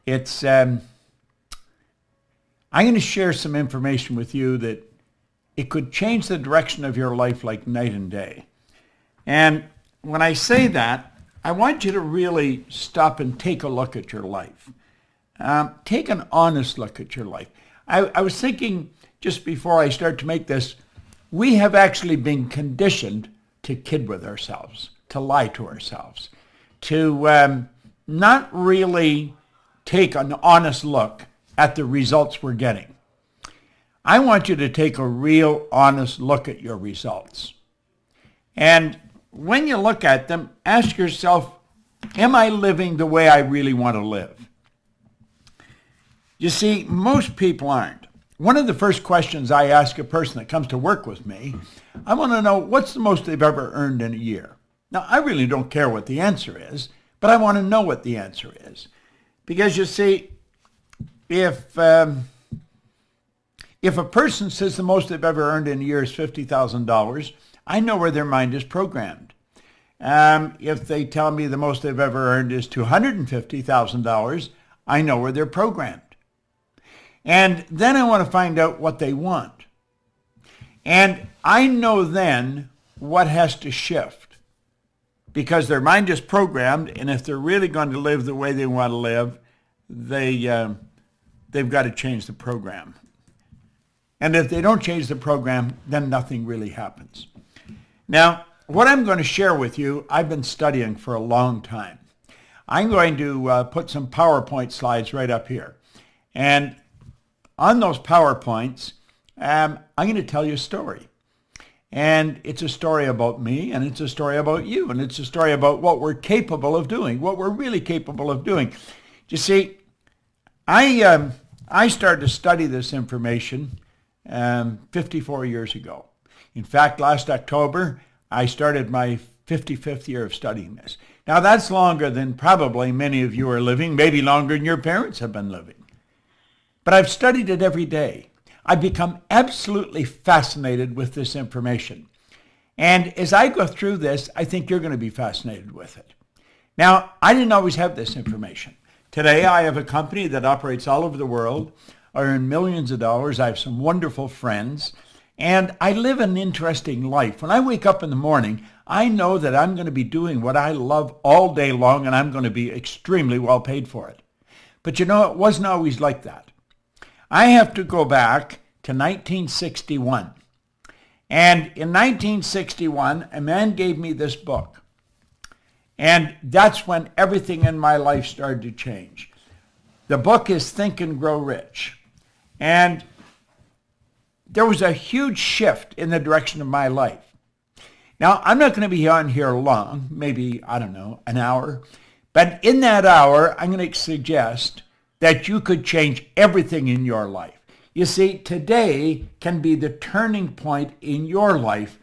It's I'm going to share some information with you that it could change the direction of your life like night and day. And when I say that, I want you to really stop and take a look at your life. Take an honest look at your life. I was thinking just before I start to make this, we have actually been conditioned to kid with ourselves, to lie to ourselves, to not really take an honest look at the results we're getting. I want you to take a real honest look at your results. And when you look at them, ask yourself, am I living the way I really want to live? You see, most people aren't. One of the first questions I ask a person that comes to work with me, I want to know what's the most they've ever earned in a year. Now, I really don't care what the answer is, but I want to know what the answer is. Because you see, if a person says the most they've ever earned in a year is $50,000, I know where their mind is programmed. If they tell me the most they've ever earned is $250,000, I know where they're programmed. And then I want to find out what they want. And I know then what has to shift. Because their mind is programmed, and if they're really going to live the way they want to live, they've got to change the program. And if they don't change the program, then nothing really happens. Now, what I'm going to share with you, I've been studying for a long time. I'm going to put some PowerPoint slides right up here. And on those PowerPoints, I'm going to tell you a story. And it's a story about me, and it's a story about you, and it's a story about what we're capable of doing, what we're really capable of doing. You see, I started to study this information 54 years ago. In fact, last October, I started my 55th year of studying this. Now, that's longer than probably many of you are living, maybe longer than your parents have been living. But I've studied it every day. I've become absolutely fascinated with this information. And as I go through this, I think you're going to be fascinated with it. Now, I didn't always have this information. Today, I have a company that operates all over the world. I earn millions of dollars. I have some wonderful friends. And I live an interesting life. When I wake up in the morning, I know that I'm going to be doing what I love all day long, and I'm going to be extremely well paid for it. But you know, it wasn't always like that. I have to go back to 1961. And in 1961, a man gave me this book. And that's when everything in my life started to change. The book is Think and Grow Rich. And there was a huge shift in the direction of my life. Now, I'm not going to be on here long, maybe, I don't know, an hour. But in that hour, I'm going to suggest that you could change everything in your life. You see, today can be the turning point in your life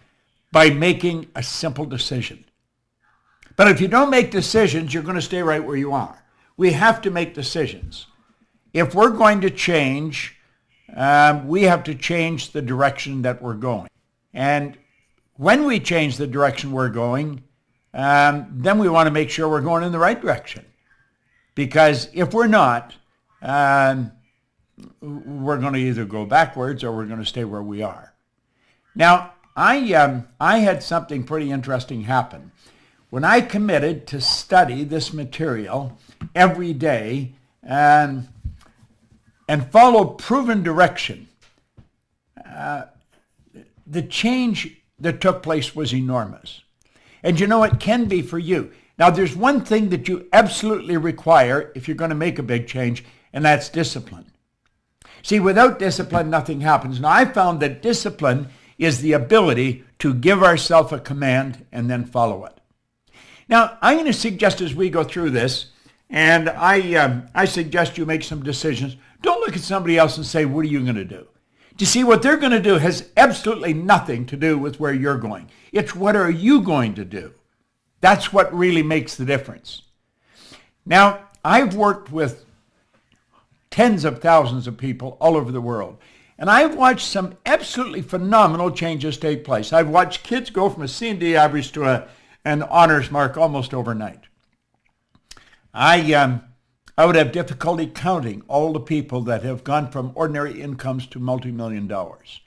by making a simple decision. But if you don't make decisions, you're going to stay right where you are. We have to make decisions. If we're going to change, we have to change the direction that we're going. And when we change the direction we're going, then we want to make sure we're going in the right direction. Because if we're not, we're going to either go backwards or we're going to stay where we are. Now, I had something pretty interesting happen. When I committed to study this material every day and follow proven direction, the change that took place was enormous. And you know, it can be for you. Now, there's one thing that you absolutely require if you're going to make a big change, and that's discipline. See, without discipline, nothing happens. Now, I found that discipline is the ability to give ourselves a command and then follow it. Now, I'm going to suggest as we go through this, and I suggest you make some decisions. Don't look at somebody else and say, what are you going to do? You see, what they're going to do has absolutely nothing to do with where you're going. It's what are you going to do? That's what really makes the difference. Now, I've worked with tens of thousands of people all over the world, and I've watched some absolutely phenomenal changes take place. I've watched kids go from a C&D average to an honors mark almost overnight. I've I would have difficulty counting all the people that have gone from ordinary incomes to multi-million dollars.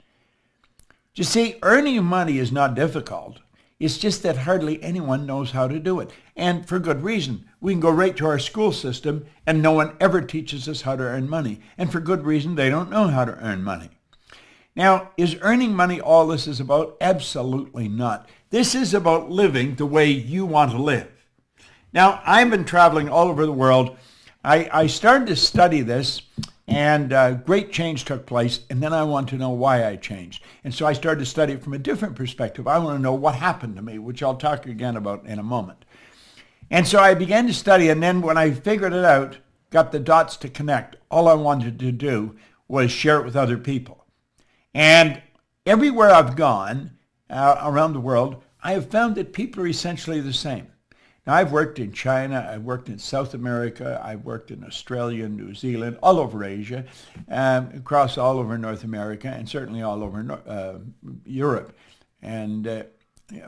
You see, earning money is not difficult. It's just that hardly anyone knows how to do it. And for good reason. We can go right to our school system and no one ever teaches us how to earn money. And for good reason, they don't know how to earn money. Now, is earning money all this is about? Absolutely not. This is about living the way you want to live. Now, I've been traveling all over the world. I started to study this, and great change took place, and then I wanted to know why I changed. And so I started to study it from a different perspective. I want to know what happened to me, which I'll talk again about in a moment. And so I began to study, and then when I figured it out, got the dots to connect, all I wanted to do was share it with other people. And everywhere I've gone around the world, I have found that people are essentially the same. Now, I've worked in China, I've worked in South America, I've worked in Australia, New Zealand, all over Asia, across all over North America, and certainly all over Europe. And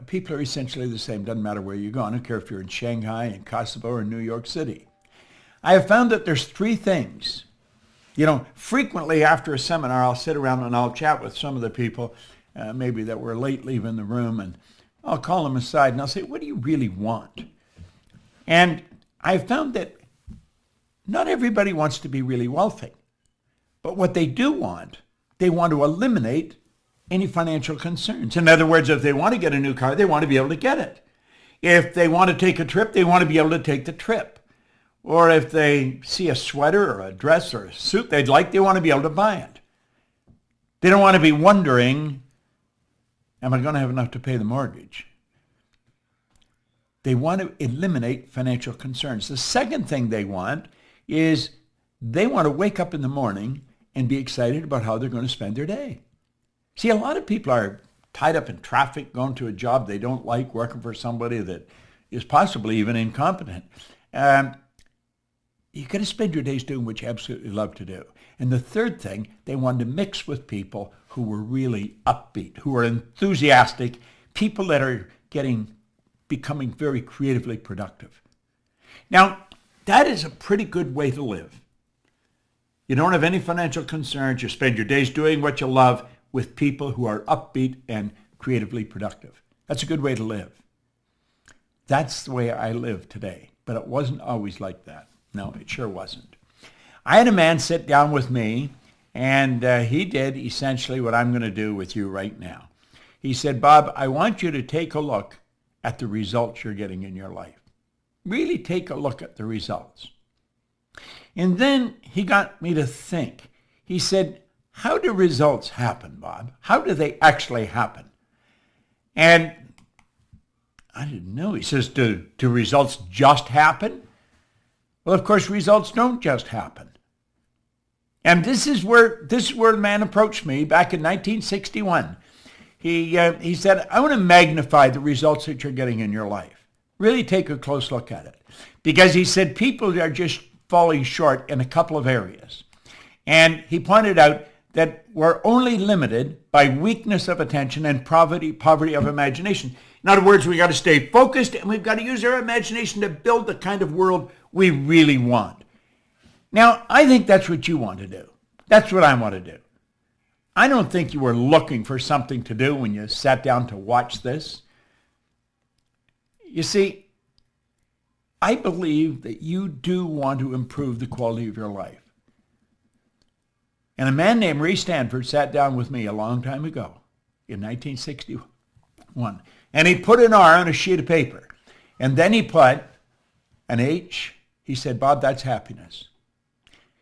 people are essentially the same. Doesn't matter where you go. I don't care if you're in Shanghai, in Kosovo, or New York City. I have found that there's three things. You know, frequently after a seminar, I'll sit around and I'll chat with some of the people, maybe that were late leaving the room, and I'll call them aside and I'll say, what do you really want? And I've found that not everybody wants to be really wealthy. But what they do want, they want to eliminate any financial concerns. In other words, if they want to get a new car, they want to be able to get it. If they want to take a trip, they want to be able to take the trip. Or if they see a sweater or a dress or a suit they'd like, they want to be able to buy it. They don't want to be wondering, am I going to have enough to pay the mortgage? They want to eliminate financial concerns. The second thing they want is they want to wake up in the morning and be excited about how they're going to spend their day. See, a lot of people are tied up in traffic, going to a job they don't like, working for somebody that is possibly even incompetent. You got to spend your days doing what you absolutely love to do. And the third thing, they wanted to mix with people who were really upbeat, who are enthusiastic, people that are becoming very creatively productive. Now, that is a pretty good way to live. You don't have any financial concerns. You spend your days doing what you love with people who are upbeat and creatively productive. That's a good way to live. That's the way I live today, but it wasn't always like that. No, it sure wasn't. I had a man sit down with me, and he did essentially what I'm going to do with you right now. He said, Bob, I want you to take a look at the results you're getting in your life. Really take a look at the results. And then he got me to think. He said, how do results happen, Bob? How do they actually happen? And I didn't know. He says, do results just happen? Well, of course, results don't just happen. And this is where the man approached me back in 1961. He said, I want to magnify the results that you're getting in your life. Really take a close look at it. Because he said people are just falling short in a couple of areas. And he pointed out that we're only limited by weakness of attention and poverty of imagination. In other words, we got to stay focused and we've got to use our imagination to build the kind of world we really want. Now, I think that's what you want to do. That's what I want to do. I don't think you were looking for something to do when you sat down to watch this. You see, I believe that you do want to improve the quality of your life. And a man named Ray Stanford sat down with me a long time ago in 1961. And he put an R on a sheet of paper. And then he put an H. He said, Bob, that's happiness.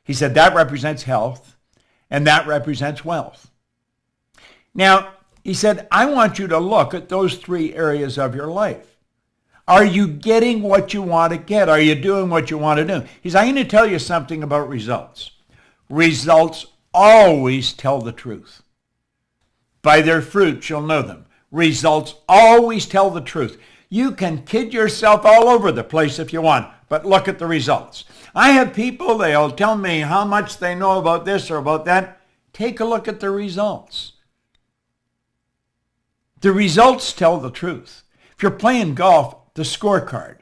He said, that represents health. And that represents wealth. Now, he said, I want you to look at those three areas of your life. Are you getting what you want to get? Are you doing what you want to do? He said, I'm going to tell you something about results. Results always tell the truth. By their fruits you'll know them. Results always tell the truth. You can kid yourself all over the place if you want, but look at the results. I have people, they'll tell me how much they know about this or about that. Take a look at the results. The results tell the truth. If you're playing golf, the scorecard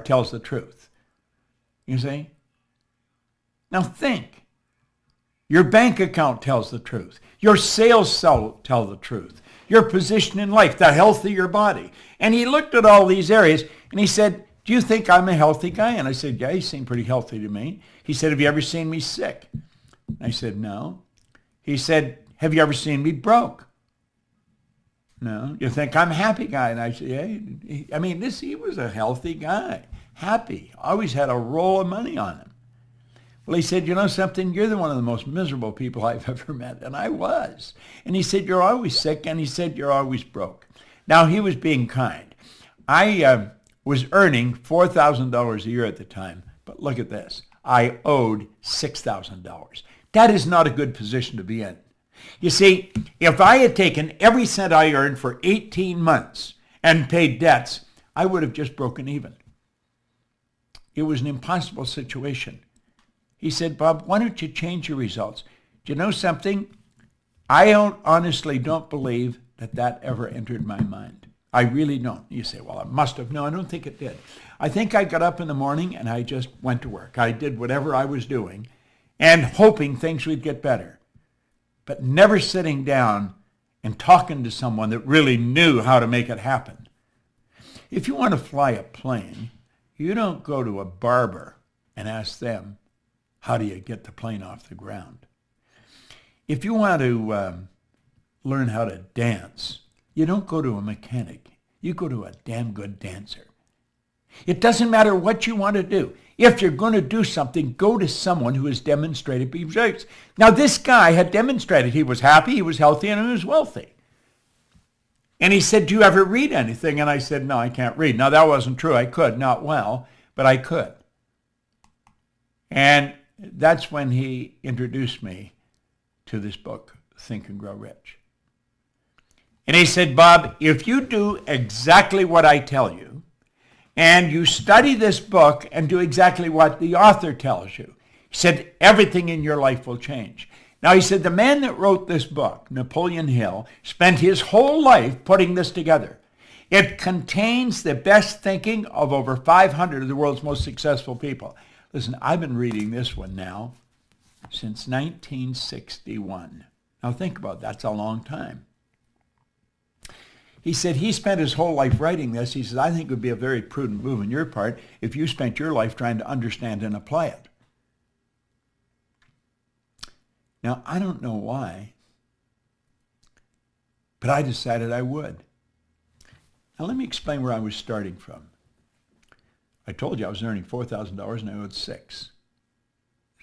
tells the truth. You see? Now think. Your bank account tells the truth. Your sales tell the truth. Your position in life, the health of your body. And he looked at all these areas and he said, do you think I'm a healthy guy? And I said, yeah, you seem pretty healthy to me. He said, have you ever seen me sick? I said, no. He said, have you ever seen me broke? No. You think I'm a happy guy? And I said, yeah. He was a healthy guy, happy, always had a roll of money on him. Well, he said, you know something? You're one of the most miserable people I've ever met. And I was. And he said, you're always sick. And he said, you're always broke. Now, he was being kind. I was earning $4,000 a year at the time. But look at this. I owed $6,000. That is not a good position to be in. You see, if I had taken every cent I earned for 18 months and paid debts, I would have just broken even. It was an impossible situation. He said, Bob, why don't you change your results? Do you know something? I honestly don't believe that ever entered my mind. I really don't. You say, well, it must have. No, I don't think it did. I think I got up in the morning and I just went to work. I did whatever I was doing and hoping things would get better, but never sitting down and talking to someone that really knew how to make it happen. If you want to fly a plane, you don't go to a barber and ask them, how do you get the plane off the ground? If you want to learn how to dance, you don't go to a mechanic. You go to a damn good dancer. It doesn't matter what you want to do. If you're going to do something, go to someone who has demonstrated results. Now, this guy had demonstrated he was happy, he was healthy, and he was wealthy. And he said, do you ever read anything? And I said, no, I can't read. Now, that wasn't true. I could, not well, but I could. And that's when he introduced me to this book, Think and Grow Rich. And he said, Bob, if you do exactly what I tell you, and you study this book and do exactly what the author tells you, he said, everything in your life will change. Now, he said, the man that wrote this book, Napoleon Hill, spent his whole life putting this together. It contains the best thinking of over 500 of the world's most successful people. Listen, I've been reading this one now since 1961. Now, think about that. That's a long time. He said he spent his whole life writing this. He said, I think it would be a very prudent move on your part if you spent your life trying to understand and apply it. Now, I don't know why, but I decided I would. Now, let me explain where I was starting from. I told you I was earning $4,000 and I owed $6,000.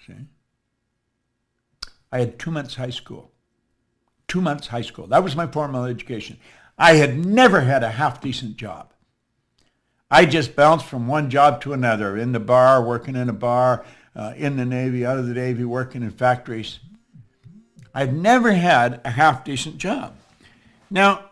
See? I had 2 months high school. 2 months high school. That was my formal education. I had never had a half-decent job. I just bounced from one job to another, in the bar, working in a bar, in the Navy, out of the Navy, working in factories. I've never had a half-decent job. Now,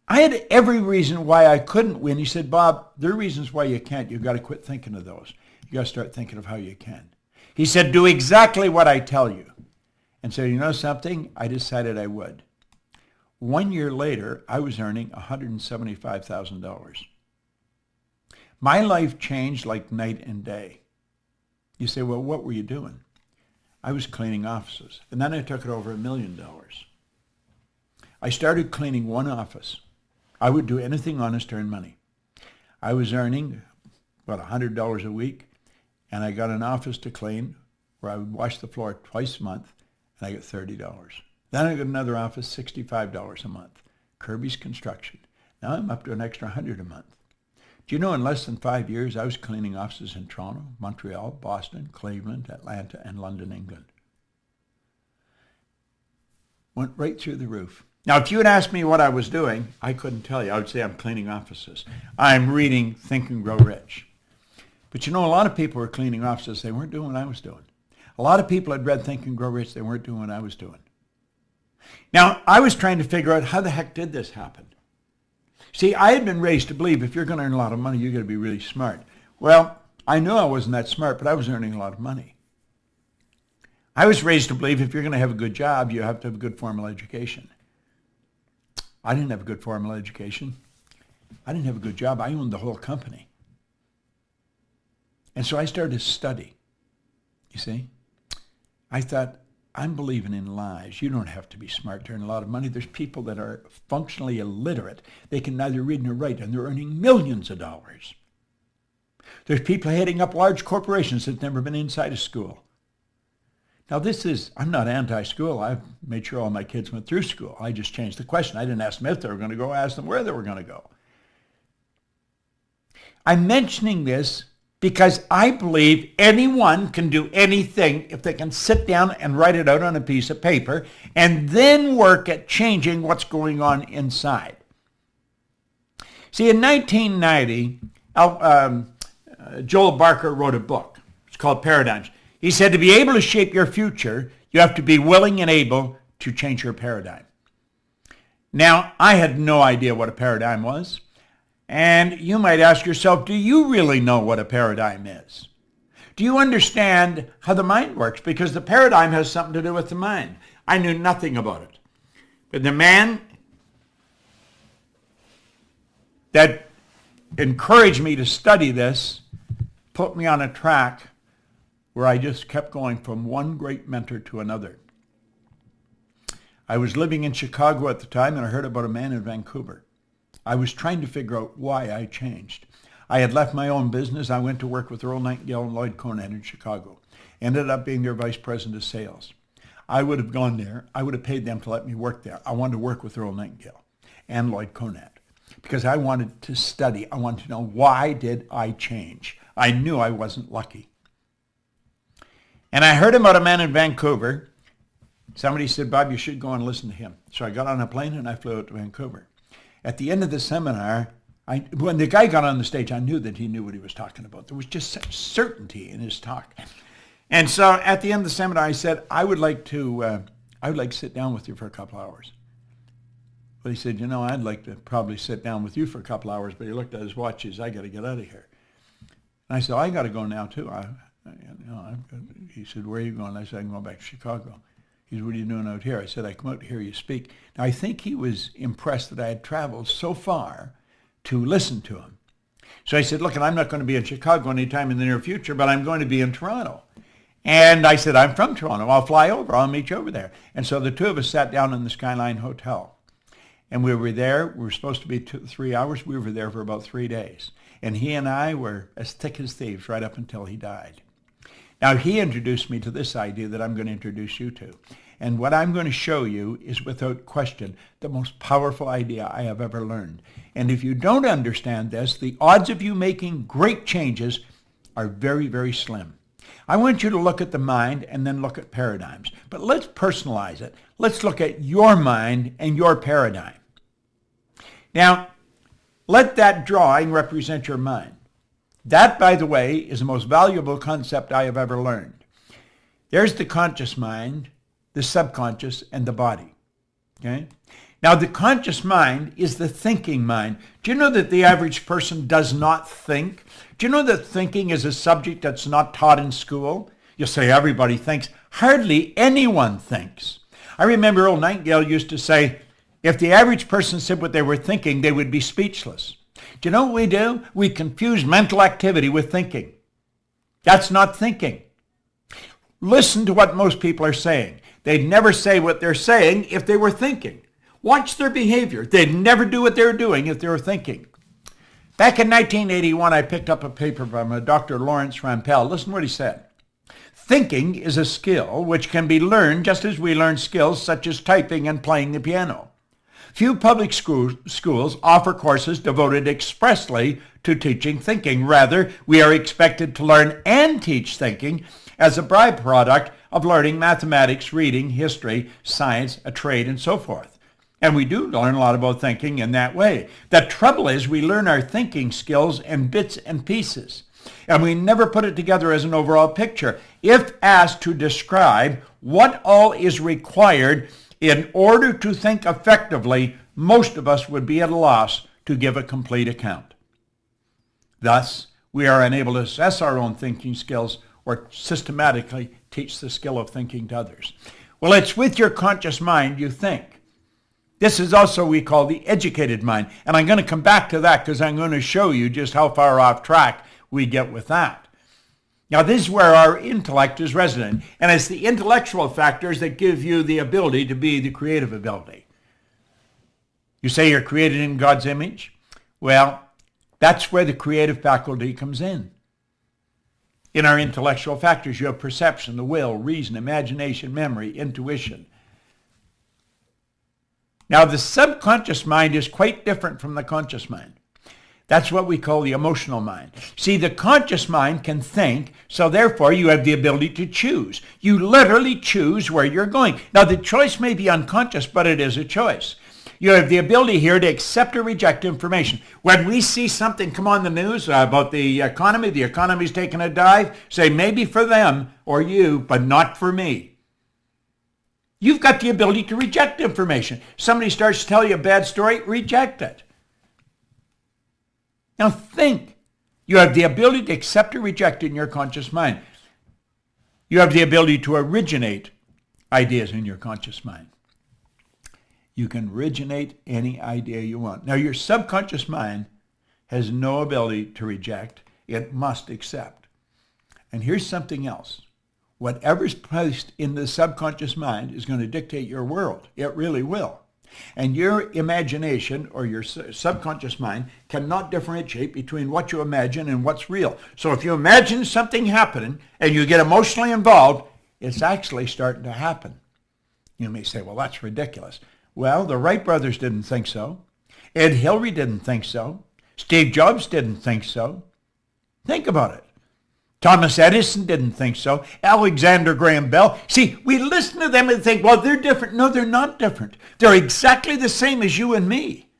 I had every reason why I couldn't win. He said, Bob, there are reasons why you can't. You've got to quit thinking of those. You've got to start thinking of how you can. He said, do exactly what I tell you. And so, you know something? I decided I would. 1 year later, I was earning $175,000. My life changed like night and day. You say, well, what were you doing? I was cleaning offices. And then I took it over $1 million. I started cleaning one office. I would do anything honest to earn money. I was earning about $100 a week, and I got an office to clean where I would wash the floor twice a month, and I got $30. Then I got another office, $65 a month. Kirby's Construction. Now I'm up to an extra $100 a month. Do you know in less than 5 years I was cleaning offices in Toronto, Montreal, Boston, Cleveland, Atlanta, and London, England? Went right through the roof. Now, if you had asked me what I was doing, I couldn't tell you. I would say I'm cleaning offices. I'm reading Think and Grow Rich. But you know, a lot of people were cleaning offices. They weren't doing what I was doing. A lot of people had read Think and Grow Rich. They weren't doing what I was doing. Now, I was trying to figure out how the heck did this happen? See, I had been raised to believe if you're going to earn a lot of money, you've got to be really smart. Well, I knew I wasn't that smart, but I was earning a lot of money. I was raised to believe if you're going to have a good job, you have to have a good formal education. I didn't have a good formal education. I didn't have a good job. I owned the whole company. And so I started to study. You see? I thought, I'm believing in lies. You don't have to be smart to earn a lot of money. There's people that are functionally illiterate. They can neither read nor write, and they're earning millions of dollars. There's people heading up large corporations that's never been inside a school. Now I'm not anti-school. I've made sure all my kids went through school. I just changed the question. I didn't ask them if they were going to go. I asked them where they were going to go. I'm mentioning this because I believe anyone can do anything if they can sit down and write it out on a piece of paper and then work at changing what's going on inside. See, in 1990, Joel Barker wrote a book. It's called Paradigms. He said to be able to shape your future, you have to be willing and able to change your paradigm. Now, I had no idea what a paradigm was. And you might ask yourself, do you really know what a paradigm is? Do you understand how the mind works? Because the paradigm has something to do with the mind. I knew nothing about it. But the man that encouraged me to study this put me on a track where I just kept going from one great mentor to another. I was living in Chicago at the time, and I heard about a man in Vancouver. I was trying to figure out why I changed. I had left my own business. I went to work with Earl Nightingale and Lloyd Conant in Chicago. Ended up being their vice president of sales. I would have gone there. I would have paid them to let me work there. I wanted to work with Earl Nightingale and Lloyd Conant because I wanted to study. I wanted to know, why did I change? I knew I wasn't lucky. And I heard about a man in Vancouver. Somebody said, Bob, you should go and listen to him. So I got on a plane and I flew out to Vancouver. At the end of the seminar, when the guy got on the stage, I knew that he knew what he was talking about. There was just such certainty in his talk. And so at the end of the seminar, I said, I would like to sit down with you for a couple hours. Well, he said, I'd like to probably sit down with you for a couple hours, but he looked at his watch. He said, I got to get out of here. And I said, I got to go now, too. He said, where are you going? I said, I'm going back to Chicago. He said, what are you doing out here? I said, I come out to hear you speak. Now, I think he was impressed that I had traveled so far to listen to him. So I said, look, I'm not going to be in Chicago anytime in the near future, but I'm going to be in Toronto. And I said, I'm from Toronto. I'll fly over. I'll meet you over there. And so the two of us sat down in the Skyline Hotel. And we were there. We were supposed to be 3 hours. We were there for about 3 days. And he and I were as thick as thieves right up until he died. Now, he introduced me to this idea that I'm going to introduce you to. And what I'm going to show you is, without question, the most powerful idea I have ever learned. And if you don't understand this, the odds of you making great changes are very, very slim. I want you to look at the mind and then look at paradigms. But let's personalize it. Let's look at your mind and your paradigm. Now, let that drawing represent your mind. That, by the way, is the most valuable concept I have ever learned. There's the conscious mind, the subconscious, and the body. Okay? Now, the conscious mind is the thinking mind. Do you know that the average person does not think? Do you know that thinking is a subject that's not taught in school? You'll say everybody thinks. Hardly anyone thinks. I remember Earl Nightingale used to say, if the average person said what they were thinking, they would be speechless. Do you know what we do? We confuse mental activity with thinking. That's not thinking. Listen to what most people are saying. They'd never say what they're saying if they were thinking. Watch their behavior. They'd never do what they were doing if they were thinking. Back in 1981, I picked up a paper from Dr. Lawrence Rampell. Listen to what he said. Thinking is a skill which can be learned just as we learn skills such as typing and playing the piano. Few public schools offer courses devoted expressly to teaching thinking. Rather, we are expected to learn and teach thinking as a byproduct of learning mathematics, reading, history, science, a trade, and so forth. And we do learn a lot about thinking in that way. The trouble is we learn our thinking skills in bits and pieces, and we never put it together as an overall picture. If asked to describe what all is required in order to think effectively, most of us would be at a loss to give a complete account. Thus, we are unable to assess our own thinking skills or systematically teach the skill of thinking to others. Well, it's with your conscious mind you think. This is also what we call the educated mind. And I'm going to come back to that because I'm going to show you just how far off track we get with that. Now, this is where our intellect is resident, and it's the intellectual factors that give you the ability to be the creative ability. You say you're created in God's image? Well, that's where the creative faculty comes in. In our intellectual factors, you have perception, the will, reason, imagination, memory, intuition. Now, the subconscious mind is quite different from the conscious mind. That's what we call the emotional mind. See, the conscious mind can think, so therefore you have the ability to choose. You literally choose where you're going. Now, the choice may be unconscious, but it is a choice. You have the ability here to accept or reject information. When we see something come on the news about the economy's taking a dive, say maybe for them or you, but not for me. You've got the ability to reject information. Somebody starts to tell you a bad story, reject it. Now think. You have the ability to accept or reject it in your conscious mind. You have the ability to originate ideas in your conscious mind. You can originate any idea you want. Now, your subconscious mind has no ability to reject. It must accept. And here's something else. Whatever's placed in the subconscious mind is going to dictate your world. It really will. And your imagination or your subconscious mind cannot differentiate between what you imagine and what's real. So if you imagine something happening and you get emotionally involved, it's actually starting to happen. You may say, well, that's ridiculous. Well, the Wright brothers didn't think so. Ed Hillary didn't think so. Steve Jobs didn't think so. Think about it. Thomas Edison didn't think so. Alexander Graham Bell. See, we listen to them and think, well, they're different. No, they're not different. They're exactly the same as you and me.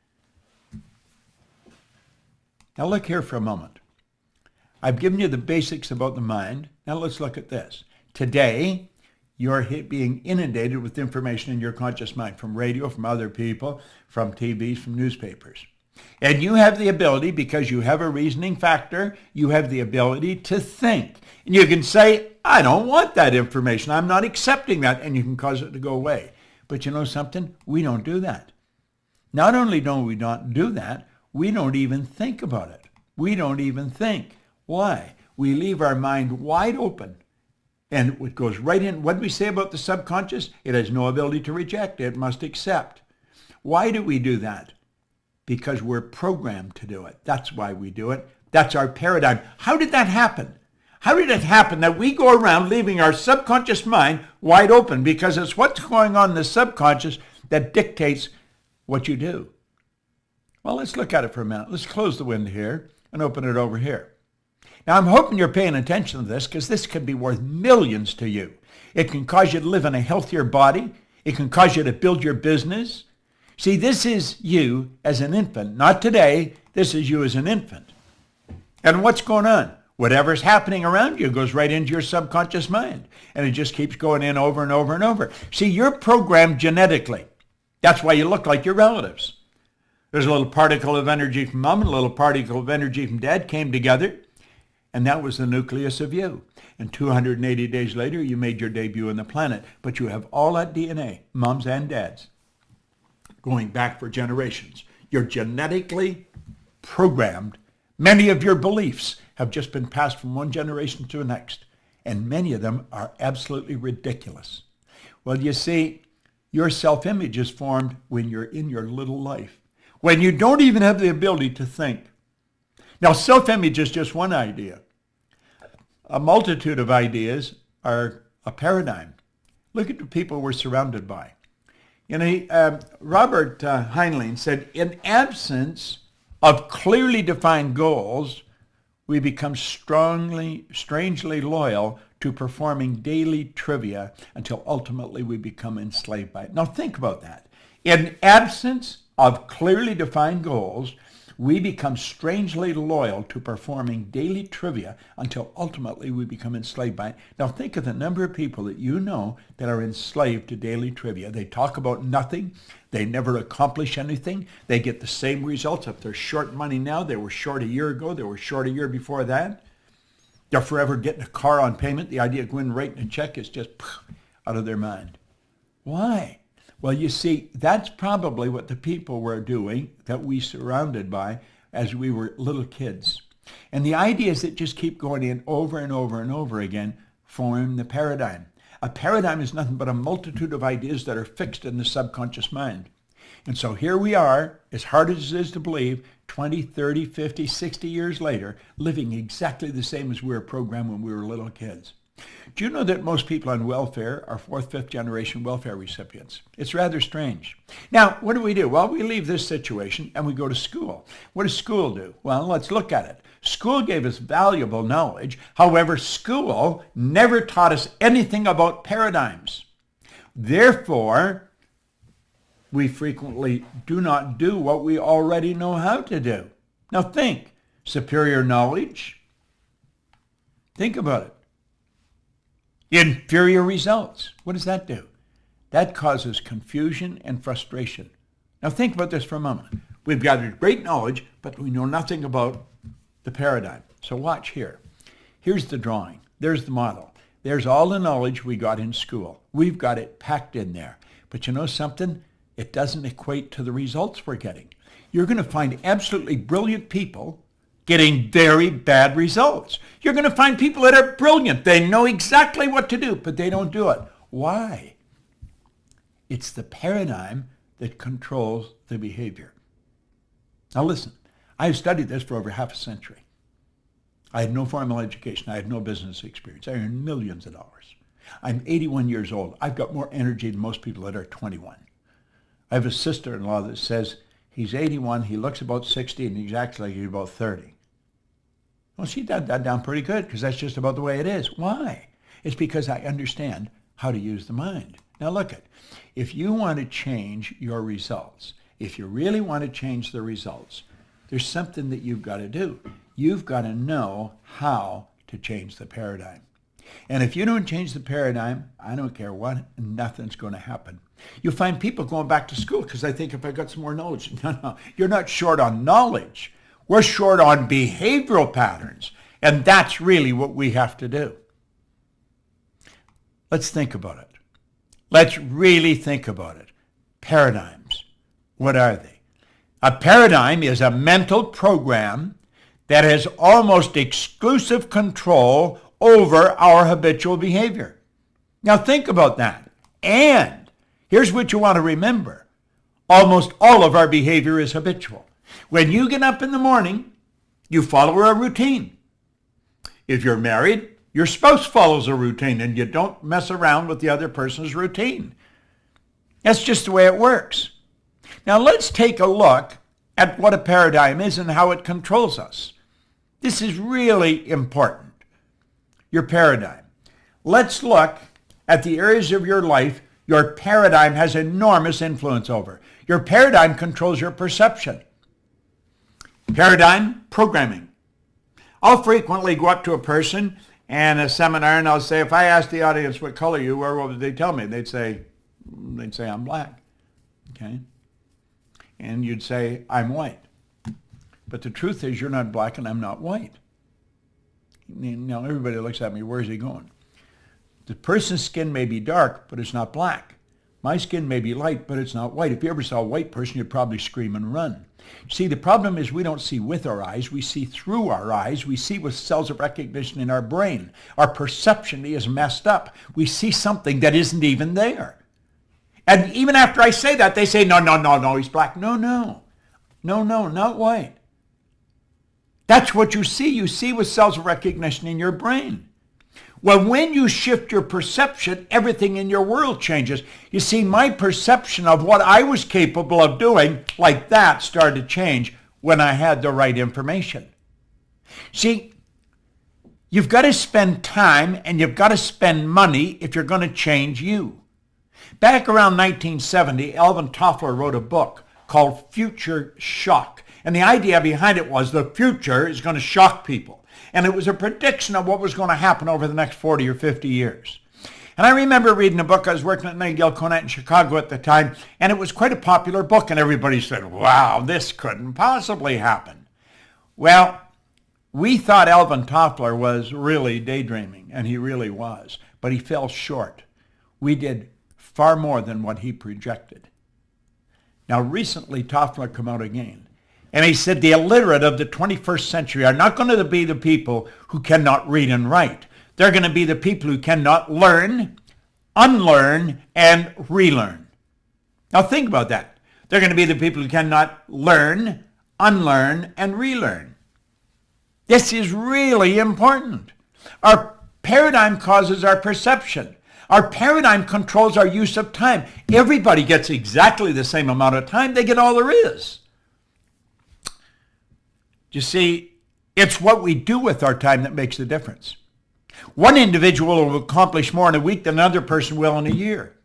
Now look here for a moment. I've given you the basics about the mind. Now let's look at this. Today, you're being inundated with information in your conscious mind from radio, from other people, from TVs, from newspapers. And you have the ability, because you have a reasoning factor, you have the ability to think. And you can say, I don't want that information. I'm not accepting that. And you can cause it to go away. But you know something? We don't do that. Not only don't we not do that, we don't even think about it. We don't even think. Why? We leave our mind wide open. And it goes right in. What do we say about the subconscious? It has no ability to reject. It must accept. Why do we do that? Because we're programmed to do it. That's why we do it. That's our paradigm. How did that happen? How did it happen that we go around leaving our subconscious mind wide open? Because it's what's going on in the subconscious that dictates what you do. Well, let's look at it for a minute. Let's close the window here and open it over here. Now, I'm hoping you're paying attention to this, because this could be worth millions to you. It can cause you to live in a healthier body. It can cause you to build your business. See, this is you as an infant. Not today. This is you as an infant. And what's going on? Whatever's happening around you goes right into your subconscious mind. And it just keeps going in over and over and over. See, you're programmed genetically. That's why you look like your relatives. There's a little particle of energy from mom and a little particle of energy from dad came together. And that was the nucleus of you. And 280 days later, you made your debut on the planet. But you have all that DNA, moms and dads, going back for generations. You're genetically programmed. Many of your beliefs have just been passed from one generation to the next. And many of them are absolutely ridiculous. Well, you see, your self-image is formed when you're in your little life, when you don't even have the ability to think. Now, self-image is just one idea. A multitude of ideas are a paradigm. Look at the people we're surrounded by. You know, Robert Heinlein said, in absence of clearly defined goals, we become strangely loyal to performing daily trivia until ultimately we become enslaved by it. Now think about that. In absence of clearly defined goals, we become strangely loyal to performing daily trivia until ultimately we become enslaved by it. Now think of the number of people that you know that are enslaved to daily trivia. They talk about nothing. They never accomplish anything. They get the same results. If they're short money now, they were short a year ago. They were short a year before that. They're forever getting a car on payment. The idea of going and writing a check is just out of their mind. Why? Well, you see, that's probably what the people were doing that we surrounded by as we were little kids. And the ideas that just keep going in over and over and over again form the paradigm. A paradigm is nothing but a multitude of ideas that are fixed in the subconscious mind. And so here we are, as hard as it is to believe, 20, 30, 50, 60 years later, living exactly the same as we were programmed when we were little kids. Do you know that most people on welfare are fourth, fifth generation welfare recipients? It's rather strange. Now, what do? Well, we leave this situation and we go to school. What does school do? Well, let's look at it. School gave us valuable knowledge. However, school never taught us anything about paradigms. Therefore, we frequently do not do what we already know how to do. Now think, superior knowledge. Think about it. Inferior results. What does that do? That causes confusion and frustration. Now think about this for a moment. We've gathered great knowledge, but we know nothing about the paradigm. So watch here. Here's the drawing. There's the model. There's all the knowledge we got in school. We've got it packed in there. But you know something? It doesn't equate to the results we're getting. You're going to find absolutely brilliant people getting very bad results. You're going to find people that are brilliant. They know exactly what to do, but they don't do it. Why? It's the paradigm that controls the behavior. Now listen, I've studied this for over half a century. I had no formal education. I had no business experience. I earned millions of dollars. I'm 81 years old. I've got more energy than most people that are 21. I have a sister-in-law that says he's 81, he looks about 60, and he's actually like he's about 30. Well, she got that down pretty good because that's just about the way it is. Why? It's because I understand how to use the mind. Now look at, if you want to change your results, if you really want to change the results, there's something that you've got to do. You've got to know how to change the paradigm. And if you don't change the paradigm, I don't care what, nothing's going to happen. You'll find people going back to school because they think if I got some more knowledge. No, you're not short on knowledge. We're short on behavioral patterns. And that's really what we have to do. Let's think about it. Let's really think about it. Paradigms. What are they? A paradigm is a mental program that has almost exclusive control over our habitual behavior. Now think about that. And here's what you want to remember. Almost all of our behavior is habitual. When you get up in the morning, you follow a routine. If you're married, your spouse follows a routine and you don't mess around with the other person's routine. That's just the way it works. Now let's take a look at what a paradigm is and how it controls us. This is really important. Your paradigm. Let's look at the areas of your life your paradigm has enormous influence over. Your paradigm controls your perception. Paradigm programming. I'll frequently go up to a person in a seminar and I'll say, if I ask the audience what color you were, what would they tell me? They'd say I'm black. Okay? And you'd say, I'm white. But the truth is you're not black and I'm not white. Now everybody looks at me, where's he going? The person's skin may be dark, but it's not black. My skin may be light, but it's not white. If you ever saw a white person, you'd probably scream and run. See, the problem is we don't see with our eyes. We see through our eyes. We see with cells of recognition in our brain. Our perception is messed up. We see something that isn't even there. And even after I say that, they say, no, he's black. No, not white. That's what you see. You see with cells of recognition in your brain. Well, when you shift your perception, everything in your world changes. You see, my perception of what I was capable of doing like that started to change when I had the right information. See, you've got to spend time and you've got to spend money if you're going to change you. Back around 1970, Alvin Toffler wrote a book called Future Shock. And the idea behind it was the future is going to shock people. And it was a prediction of what was going to happen over the next 40 or 50 years. And I remember reading a book. I was working at Nightingale Conant in Chicago at the time, and it was quite a popular book, and everybody said, wow, this couldn't possibly happen. Well, we thought Alvin Toffler was really daydreaming, and he really was, but he fell short. We did far more than what he projected. Now, recently, Toffler came out again, And he said the illiterate of the 21st century are not going to be the people who cannot read and write. They're going to be the people who cannot learn, unlearn, and relearn. Now think about that. They're going to be the people who cannot learn, unlearn, and relearn. This is really important. Our paradigm causes our perception. Our paradigm controls our use of time. Everybody gets exactly the same amount of time. They get all there is. You see, it's what we do with our time that makes the difference. One individual will accomplish more in a week than another person will in a year.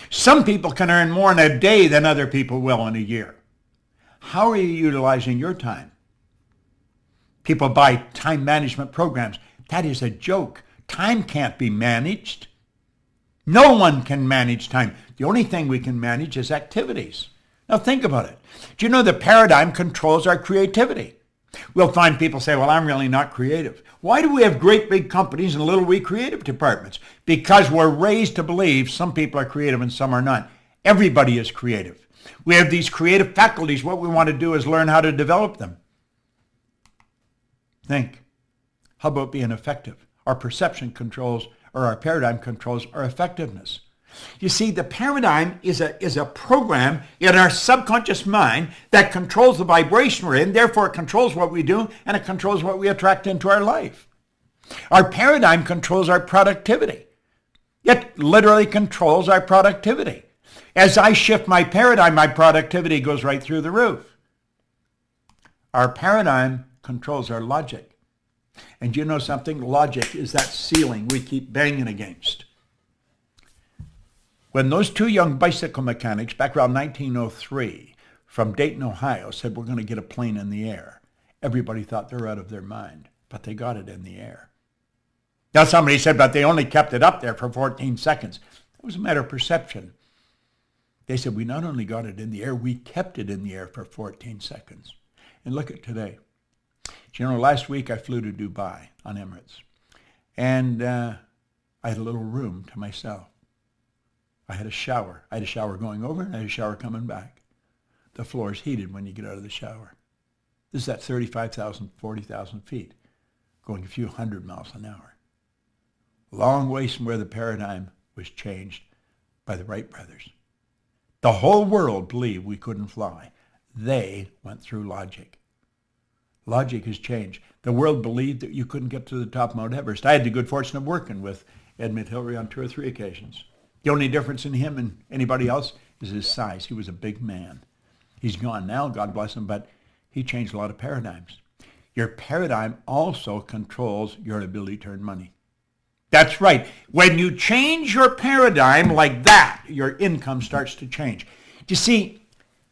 Some people can earn more in a day than other people will in a year. How are you utilizing your time? People buy time management programs. That is a joke. Time can't be managed. No one can manage time. The only thing we can manage is activities. Now think about it. Do you know the paradigm controls our creativity? We'll find people say, well, I'm really not creative. Why do we have great big companies and little wee creative departments? Because we're raised to believe some people are creative and some are not. Everybody is creative. We have these creative faculties. What we want to do is learn how to develop them. Think. How about being effective? Our perception controls, or our paradigm controls our effectiveness. You see, the paradigm is a program in our subconscious mind that controls the vibration we're in, therefore it controls what we do, and it controls what we attract into our life. Our paradigm controls our productivity. It literally controls our productivity. As I shift my paradigm, my productivity goes right through the roof. Our paradigm controls our logic. And you know something? Logic is that ceiling we keep banging against. When those two young bicycle mechanics back around 1903 from Dayton, Ohio said we're going to get a plane in the air, everybody thought they were out of their mind, but they got it in the air. Now somebody said, but they only kept it up there for 14 seconds. It was a matter of perception. They said, we not only got it in the air, we kept it in the air for 14 seconds. And look at today. You know, last week I flew to Dubai on Emirates, and I had a little room to myself. I had a shower. I had a shower going over and I had a shower coming back. The floor is heated when you get out of the shower. This is at 35,000, 40,000 feet, going a few hundred miles an hour. Long ways from where the paradigm was changed by the Wright brothers. The whole world believed we couldn't fly. They went through logic. Logic has changed. The world believed that you couldn't get to the top of Mount Everest. I had the good fortune of working with Edmund Hillary on 2 or 3 occasions. The only difference in him and anybody else is his size. He was a big man. He's gone now, God bless him, but he changed a lot of paradigms. Your paradigm also controls your ability to earn money. That's right. When you change your paradigm like that, your income starts to change. You see,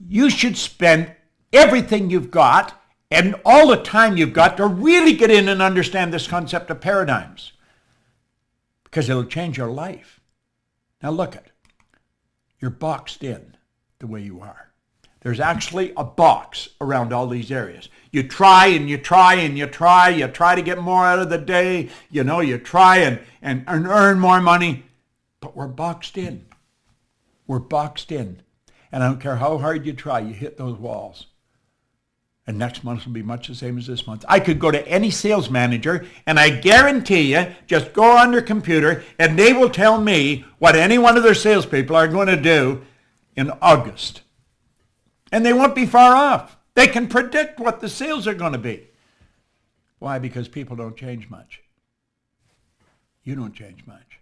you should spend everything you've got and all the time you've got to really get in and understand this concept of paradigms, because it'll change your life. Now look at, you're boxed in the way you are. There's actually a box around all these areas. You try and you try and you try to get more out of the day, you try and earn more money, but we're boxed in. We're boxed in. And I don't care how hard you try, you hit those walls. And next month will be much the same as this month. I could go to any sales manager, and I guarantee you, just go on their computer, and they will tell me what any one of their salespeople are going to do in August. And they won't be far off. They can predict what the sales are going to be. Why? Because people don't change much. You don't change much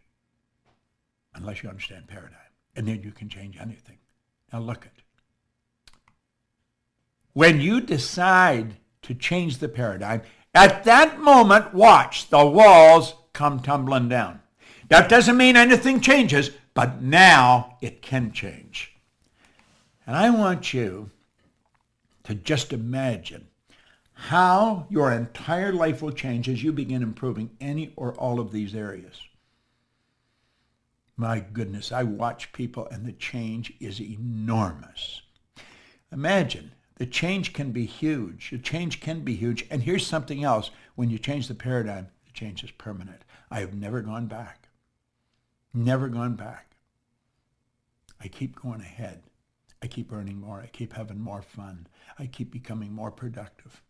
unless you understand paradigm. And then you can change anything. Now look at. When you decide to change the paradigm, at that moment, watch, the walls come tumbling down. That doesn't mean anything changes, but now it can change. And I want you to just imagine how your entire life will change as you begin improving any or all of these areas. My goodness, I watch people and the change is enormous. Imagine. The change can be huge. The change can be huge. And here's something else. When you change the paradigm, the change is permanent. I have never gone back. Never gone back. I keep going ahead. I keep earning more. I keep having more fun. I keep becoming more productive.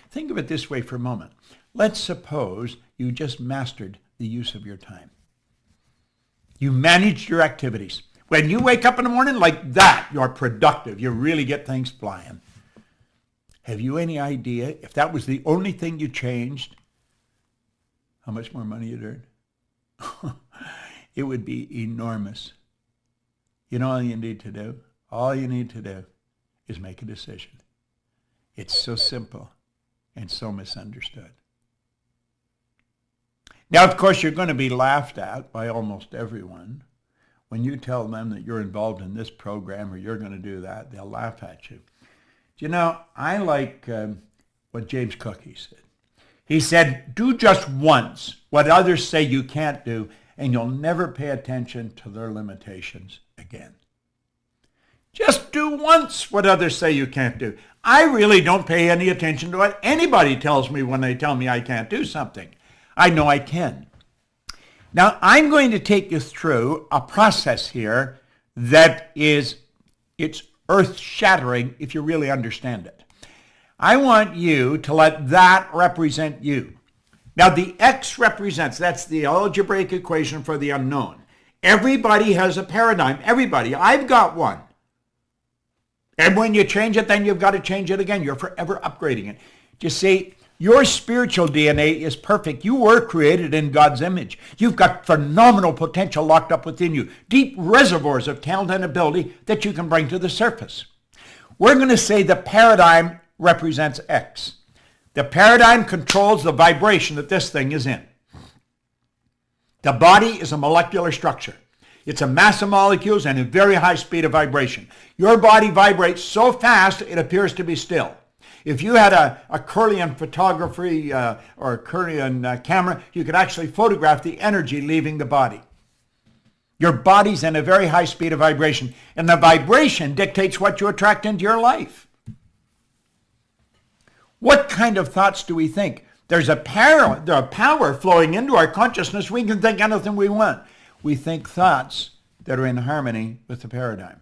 Think of it this way for a moment. Let's suppose you just mastered the use of your time. You managed your activities. When you wake up in the morning like that, you're productive. You really get things flying. Have you any idea if that was the only thing you changed, how much more money you'd earn? It would be enormous. You know all you need to do? All you need to do is make a decision. It's so simple and so misunderstood. Now, of course, you're going to be laughed at by almost everyone. When you tell them that you're involved in this program or you're going to do that, they'll laugh at you. You know, I like what James Cookie said. He said, do just once what others say you can't do, and you'll never pay attention to their limitations again. Just do once what others say you can't do. I really don't pay any attention to what anybody tells me when they tell me I can't do something. I know I can. Now, I'm going to take you through a process here that it's earth-shattering if you really understand it. I want you to let that represent you. Now, the X represents, that's the algebraic equation for the unknown. Everybody has a paradigm. Everybody. I've got one. And when you change it, then you've got to change it again. You're forever upgrading it. You see, your spiritual DNA is perfect. You were created in God's image. You've got phenomenal potential locked up within you, deep reservoirs of talent and ability that you can bring to the surface. We're going to say the paradigm represents X. The paradigm controls the vibration that this thing is in. The body is a molecular structure. It's a mass of molecules and a very high speed of vibration. Your body vibrates so fast it appears to be still. If you had a Curlian photography or a Curlian camera, you could actually photograph the energy leaving the body. Your body's in a very high speed of vibration, and the vibration dictates what you attract into your life. What kind of thoughts do we think? There's a power flowing into our consciousness. We can think anything we want. We think thoughts that are in harmony with the paradigm.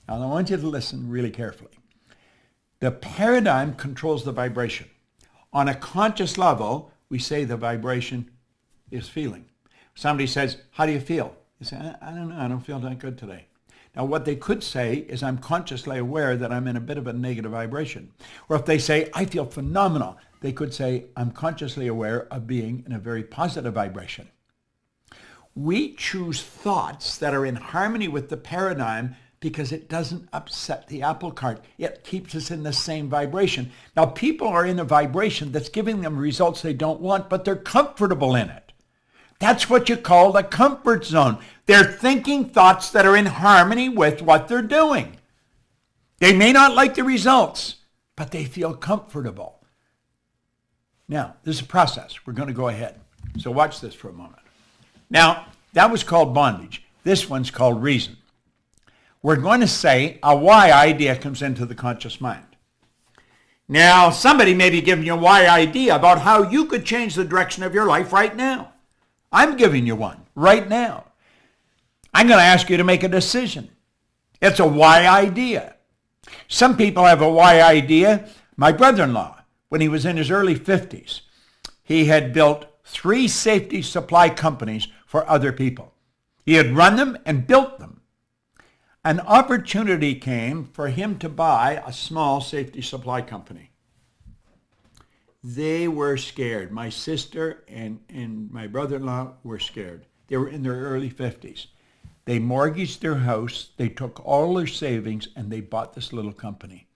Now, I want you to listen really carefully. The paradigm controls the vibration. On a conscious level, we say the vibration is feeling. Somebody says, how do you feel? You say, I don't know, I don't feel that good today. Now, what they could say is, I'm consciously aware that I'm in a bit of a negative vibration. Or if they say, I feel phenomenal, they could say, I'm consciously aware of being in a very positive vibration. We choose thoughts that are in harmony with the paradigm because it doesn't upset the apple cart. It keeps us in the same vibration. Now, people are in a vibration that's giving them results they don't want, but they're comfortable in it. That's what you call the comfort zone. They're thinking thoughts that are in harmony with what they're doing. They may not like the results, but they feel comfortable. Now, this is a process. We're going to go ahead. So watch this for a moment. Now, that was called bondage. This one's called reason. We're going to say a why idea comes into the conscious mind. Now, somebody may be giving you a why idea about how you could change the direction of your life right now. I'm giving you one right now. I'm going to ask you to make a decision. It's a why idea. Some people have a why idea. My brother-in-law, when he was in his early 50s, he had built 3 safety supply companies for other people. He had run them and built them. An opportunity came for him to buy a small safety supply company. They were scared. My sister and my brother-in-law were scared. They were in their early 50s. They mortgaged their house, they took all their savings, and they bought this little company.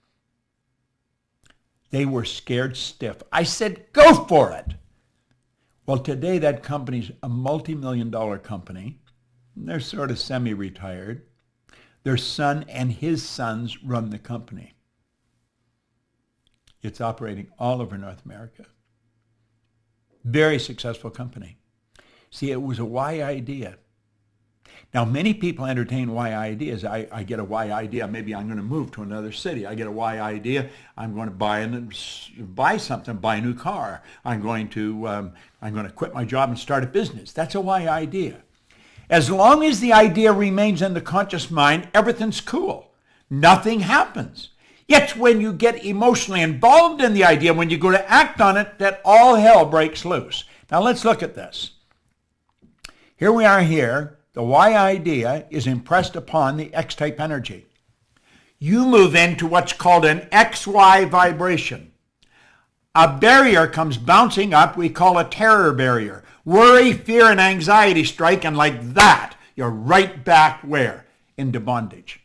They were scared stiff. I said, go for it. Well, today that company's a multi-million-dollar company. They're sort of semi-retired. Their son and his sons run the company. It's operating all over North America. Very successful company. See, it was a why idea. Now, many people entertain why ideas. I get a why idea. Maybe I'm going to move to another city. I get a why idea. I'm going to buy something, buy a new car. I'm going to quit my job and start a business. That's a why idea. As long as the idea remains in the conscious mind, everything's cool. Nothing happens. It's when you get emotionally involved in the idea, when you go to act on it, that all hell breaks loose. Now let's look at this. Here we are here. The Y idea is impressed upon the X-type energy. You move into what's called an XY vibration. A barrier comes bouncing up, we call a terror barrier. Worry, fear, and anxiety strike, and like that, you're right back where? Into bondage.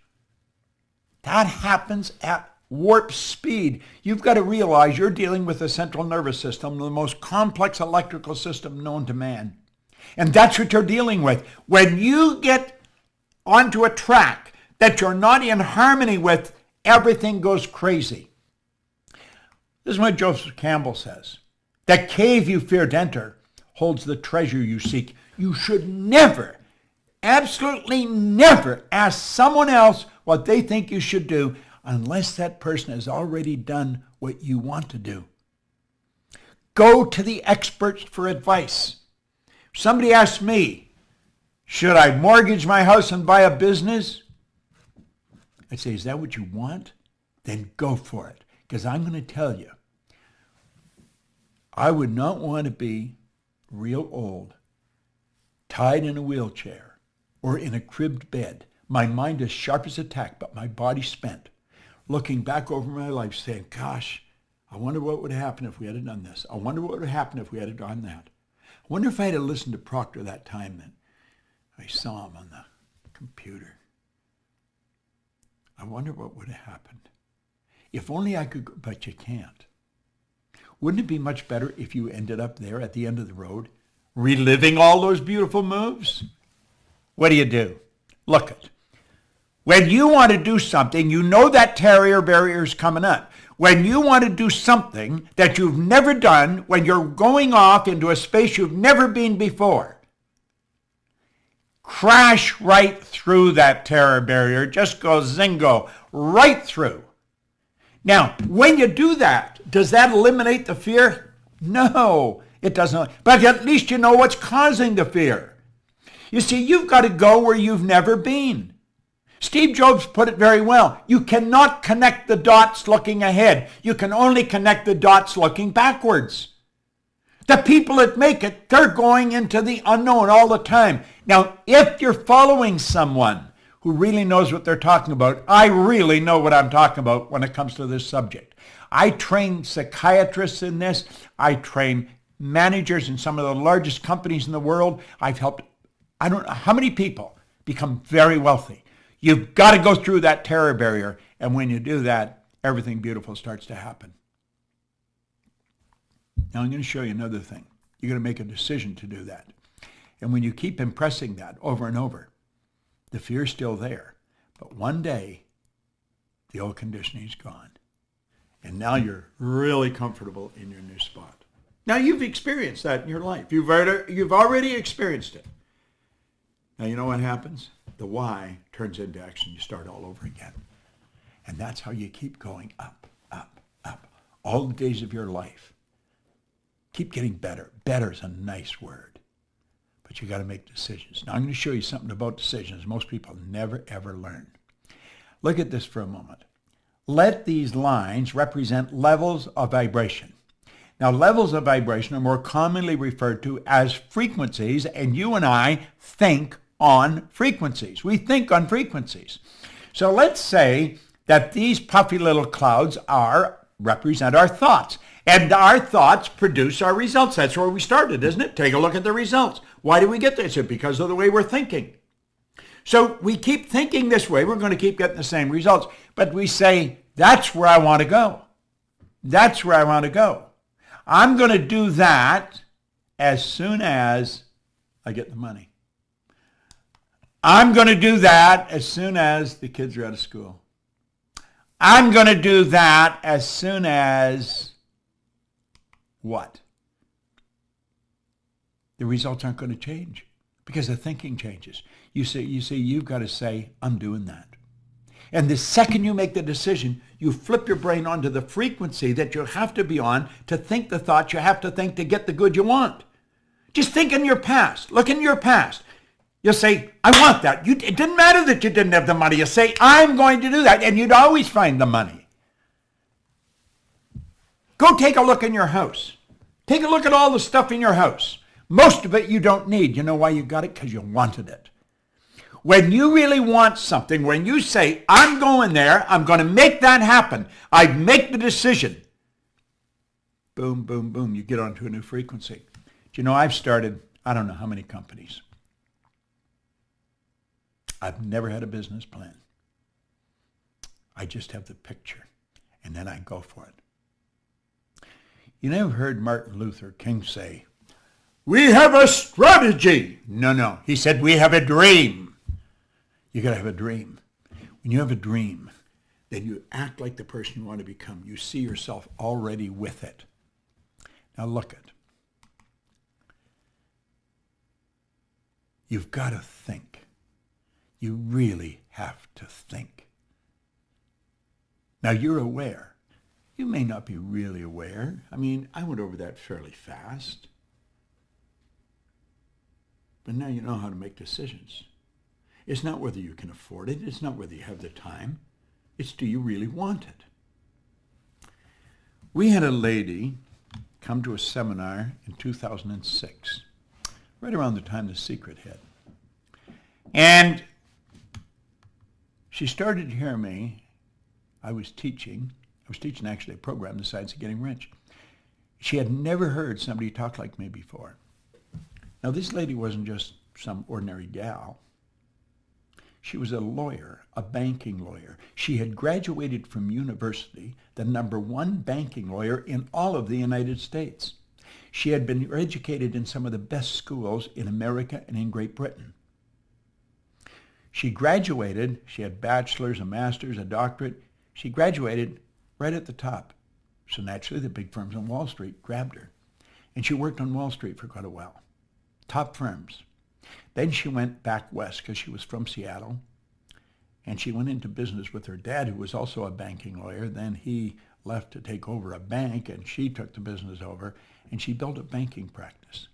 That happens at warp speed. You've got to realize you're dealing with the central nervous system, the most complex electrical system known to man. And that's what you're dealing with. When you get onto a track that you're not in harmony with, everything goes crazy. This is what Joseph Campbell says. The cave you fear to enter holds the treasure you seek. You should never, absolutely never ask someone else what they think you should do unless that person has already done what you want to do. Go to the experts for advice. If somebody asks me, should I mortgage my house and buy a business? I'd say, is that what you want? Then go for it. Because I'm going to tell you, I would not want to be real old, tied in a wheelchair, or in a cribbed bed. My mind is sharp as a tack, but my body spent, looking back over my life saying, gosh, I wonder what would happen if we had done this. I wonder what would happen if we had done that. I wonder if I had listened to Proctor that time that I saw him on the computer. I wonder what would have happened. If only I could, but you can't. Wouldn't it be much better if you ended up there at the end of the road, reliving all those beautiful moves? What do? Look it. When you want to do something, you know that terror barrier is coming up. When you want to do something that you've never done, when you're going off into a space you've never been before, crash right through that terror barrier. Just go zingo, right through. Now, when you do that, does that eliminate the fear? No, it doesn't. But at least you know what's causing the fear. You see, you've got to go where you've never been. Steve Jobs put it very well. You cannot connect the dots looking ahead. You can only connect the dots looking backwards. The people that make it, they're going into the unknown all the time. Now, if you're following someone who really knows what they're talking about, I really know what I'm talking about when it comes to this subject. I train psychiatrists in this. I train managers in some of the largest companies in the world. I've helped, I don't know how many people become very wealthy. You've got to go through that terror barrier. And when you do that, everything beautiful starts to happen. Now I'm going to show you another thing. You're going to make a decision to do that. And when you keep impressing that over and over, the fear's still there. But one day, the old conditioning's gone. And now you're really comfortable in your new spot. Now you've experienced that in your life. You've already experienced it. Now you know what happens? The why turns into action. You start all over again. And that's how you keep going up, up, up. All the days of your life. Keep getting better. Better is a nice word. But you got to make decisions. Now I'm going to show you something about decisions most people never, ever learn. Look at this for a moment. Let these lines represent levels of vibration. Now, levels of vibration are more commonly referred to as frequencies, and you and I think on frequencies. We think on frequencies. So let's say that these puffy little clouds represent our thoughts. And our thoughts produce our results. That's where we started, isn't it? Take a look at the results. Why do we get this? It's because of the way we're thinking. So we keep thinking this way. We're going to keep getting the same results. But we say, that's where I want to go. That's where I want to go. I'm going to do that as soon as I get the money. I'm going to do that as soon as the kids are out of school. I'm going to do that as soon as what? The results aren't going to change because the thinking changes. You see, you've got to say, I'm doing that. And the second you make the decision, you flip your brain onto the frequency that you have to be on to think the thoughts you have to think to get the good you want. Just think in your past. Look in your past. You'll say, I want that. It didn't matter that you didn't have the money. You say, I'm going to do that. And you'd always find the money. Go take a look in your house. Take a look at all the stuff in your house. Most of it you don't need. You know why you got it? Because you wanted it. When you really want something, when you say, I'm going there, I'm going to make that happen, I make the decision, boom, boom, boom, you get onto a new frequency. Do you know, I've started, I don't know how many companies. I've never had a business plan. I just have the picture, and then I go for it. You never heard Martin Luther King say, we have a strategy. No. He said, we have a dream. You got to have a dream. When you have a dream, then you act like the person you want to become. You see yourself already with it. Now look at. You've got to think. You really have to think. Now you're aware. You may not be really aware. I mean, I went over that fairly fast. But now you know how to make decisions. It's not whether you can afford it. It's not whether you have the time. It's do you really want it? We had a lady come to a seminar in 2006, right around the time The Secret hit. And she started to hear me. I was teaching actually a program, The Science of Getting Rich. She had never heard somebody talk like me before. Now, this lady wasn't just some ordinary gal. She was a lawyer, a banking lawyer. She had graduated from university, the #1 banking lawyer in all of the United States. She had been educated in some of the best schools in America and in Great Britain. She graduated, she had bachelor's, a master's, a doctorate. She graduated right at the top. So naturally, the big firms on Wall Street grabbed her. And she worked on Wall Street for quite a while. Top firms. Then she went back west because she was from Seattle, and she went into business with her dad, who was also a banking lawyer. Then he left to take over a bank, and she took the business over, and she built a banking practice.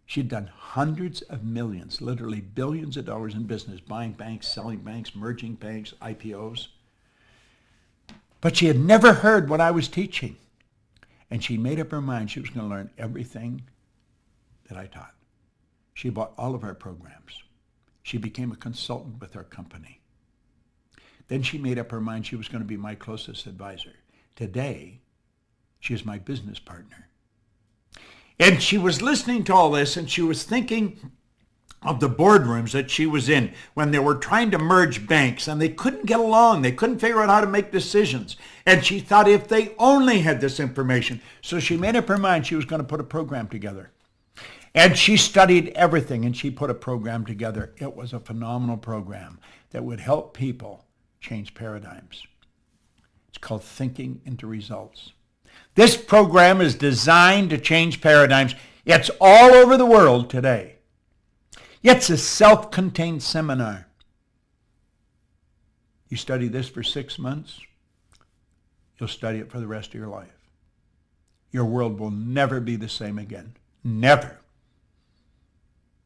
She'd done hundreds of millions, literally billions of dollars in business, buying banks, selling banks, merging banks, IPOs. But she had never heard what I was teaching, and she made up her mind she was going to learn everything that I taught. She bought all of our programs. She became a consultant with our company. Then she made up her mind she was going to be my closest advisor. Today, she is my business partner. And she was listening to all this, and she was thinking of the boardrooms that she was in when they were trying to merge banks, and they couldn't get along. They couldn't figure out how to make decisions. And she thought if they only had this information. So she made up her mind she was going to put a program together. And she studied everything, and she put a program together. It was a phenomenal program that would help people change paradigms. It's called Thinking into Results. This program is designed to change paradigms. It's all over the world today. It's a self-contained seminar. You study this for 6 months, you'll study it for the rest of your life. Your world will never be the same again. Never.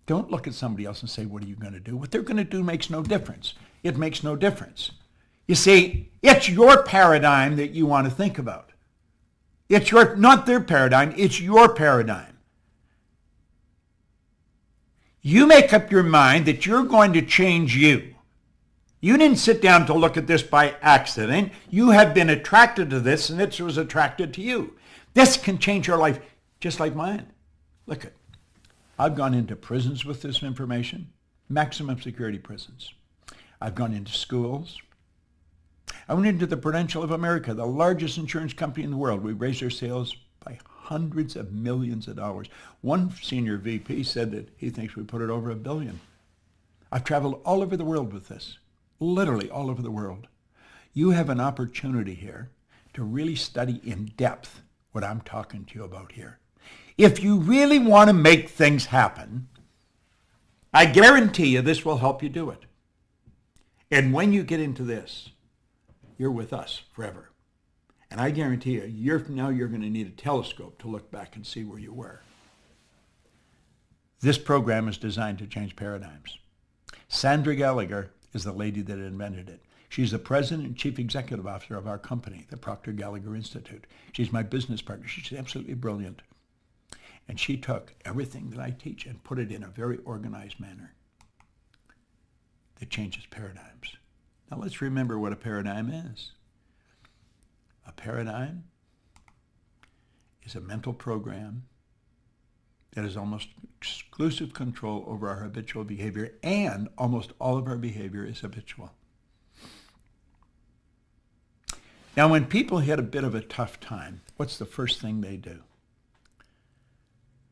Don't look at somebody else and say, what are you going to do? What they're going to do makes no difference. It makes no difference. You see, it's your paradigm that you want to think about. It's not their paradigm, it's your paradigm. You make up your mind that you're going to change you. You didn't sit down to look at this by accident. You have been attracted to this, and it was attracted to you. This can change your life just like mine. Look at. I've gone into prisons with this information, maximum security prisons. I've gone into schools. I went into the Prudential of America, the largest insurance company in the world. We raised our sales by hundreds of millions of dollars. One senior VP said that he thinks we put it over $1 billion. I've traveled all over the world with this, literally all over the world. You have an opportunity here to really study in depth what I'm talking to you about here. If you really want to make things happen, I guarantee you this will help you do it. And when you get into this, you're with us forever. And I guarantee you, you're going to need a telescope to look back and see where you were. This program is designed to change paradigms. Proctor Gallagher is the lady that invented it. She's the president and chief executive officer of our company, the Proctor Gallagher Institute. She's my business partner. She's absolutely brilliant. And she took everything that I teach and put it in a very organized manner that changes paradigms. Now let's remember what a paradigm is. A paradigm is a mental program that has almost exclusive control over our habitual behavior, and almost all of our behavior is habitual. Now, when people hit a bit of a tough time, what's the first thing they do?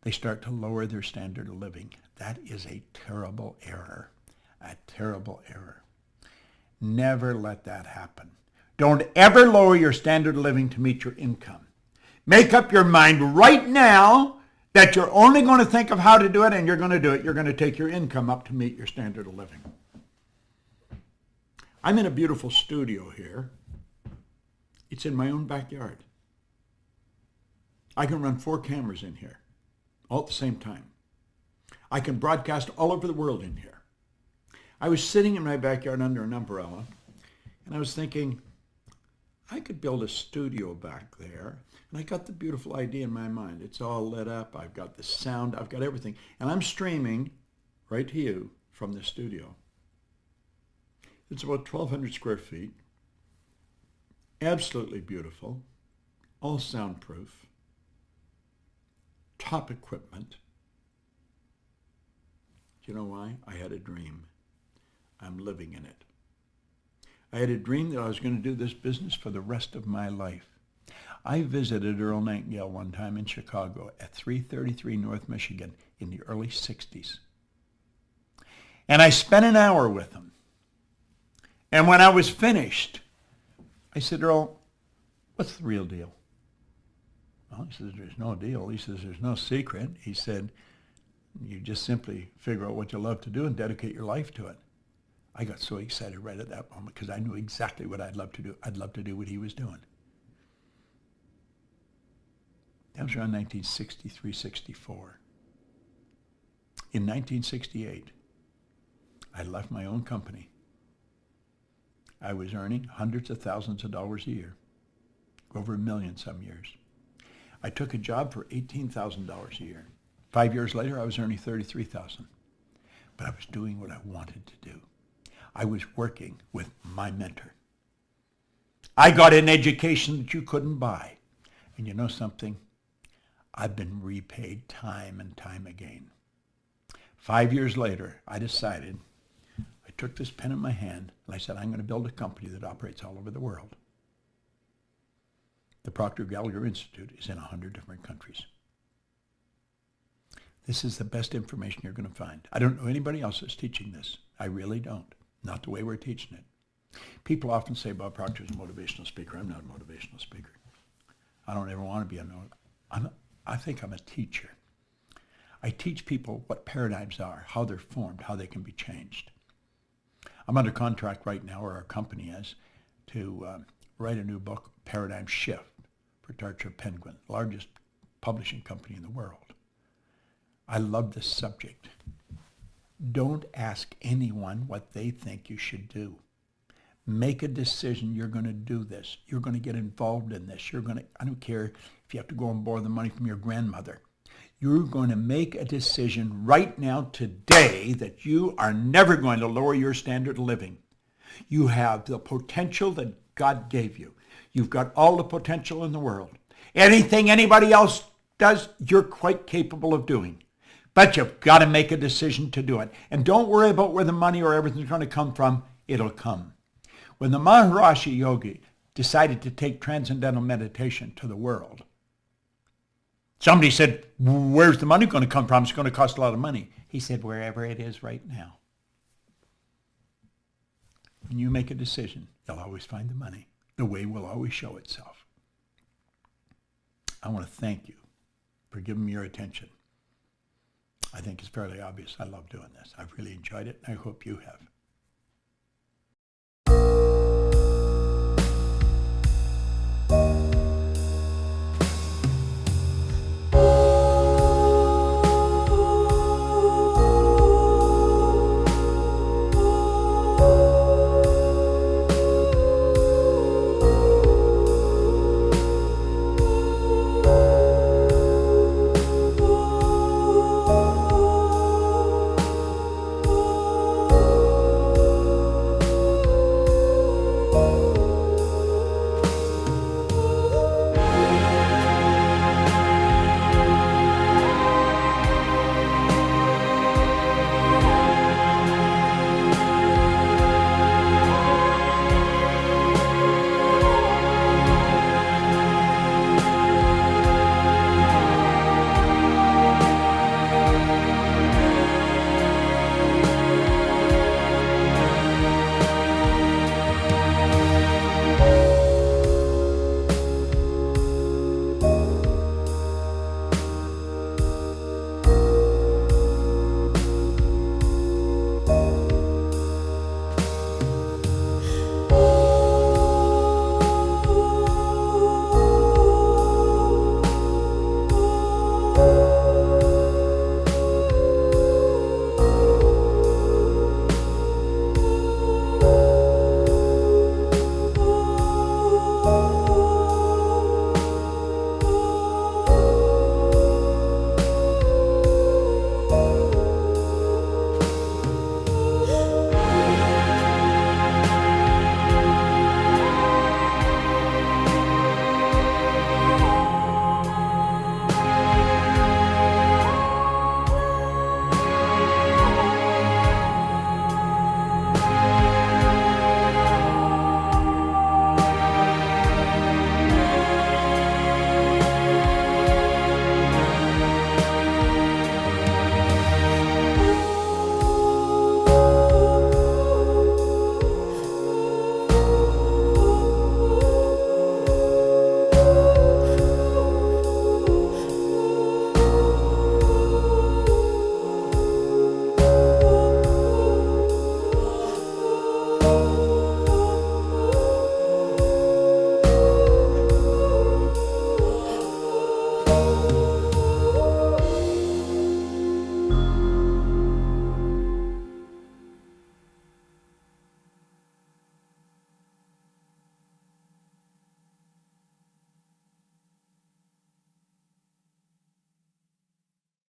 They start to lower their standard of living. That is a terrible error, a terrible error. Never let that happen. Don't ever lower your standard of living to meet your income. Make up your mind right now that you're only going to think of how to do it, and you're going to do it. You're going to take your income up to meet your standard of living. I'm in a beautiful studio here. It's in my own backyard. I can run 4 cameras in here all at the same time. I can broadcast all over the world in here. I was sitting in my backyard under an umbrella, and I was thinking, I could build a studio back there. And I got the beautiful idea in my mind. It's all lit up. I've got the sound. I've got everything. And I'm streaming right to you from the studio. It's about 1,200 square feet. Absolutely beautiful. All soundproof. Top equipment. Do you know why? I had a dream. I'm living in it. I had a dream that I was going to do this business for the rest of my life. I visited Earl Nightingale one time in Chicago at 333 North Michigan in the early 60s. And I spent an hour with him. And when I was finished, I said, Earl, what's the real deal? Well, he says, there's no deal. He says, there's no secret. He said, you just simply figure out what you love to do and dedicate your life to it. I got so excited right at that moment because I knew exactly what I'd love to do. I'd love to do what he was doing. That was around 1963, 64. In 1968, I left my own company. I was earning hundreds of thousands of dollars a year, over $1 million some years. I took a job for $18,000 a year. 5 years later, I was earning $33,000. But I was doing what I wanted to do. I was working with my mentor. I got an education that you couldn't buy. And you know something? I've been repaid time and time again. 5 years later, I decided, I took this pen in my hand, and I said, I'm going to build a company that operates all over the world. The Proctor Gallagher Institute is in 100 different countries. This is the best information you're going to find. I don't know anybody else that's teaching this. I really don't. Not the way we're teaching it. People often say Bob Proctor's a motivational speaker. I'm not a motivational speaker. I don't ever want to be I think I'm a teacher. I teach people what paradigms are, how they're formed, how they can be changed. I'm under contract right now, or our company is, to write a new book, Paradigm Shift, for Tarcher Penguin, the largest publishing company in the world. I love this subject. Don't ask anyone what they think you should do. Make a decision. You're going to do this. You're going to get involved in this. I don't care if you have to go and borrow the money from your grandmother. You're going to make a decision right now, today, that you are never going to lower your standard of living. You have the potential that God gave you. You've got all the potential in the world. Anything anybody else does, you're quite capable of doing. But you've got to make a decision to do it. And don't worry about where the money or everything's going to come from. It'll come. When the Maharishi Yogi decided to take transcendental meditation to the world, somebody said, where's the money going to come from? It's going to cost a lot of money. He said, wherever it is right now. When you make a decision, you'll always find the money. The way will always show itself. I want to thank you for giving me your attention. I think it's fairly obvious I love doing this. I've really enjoyed it, and I hope you have.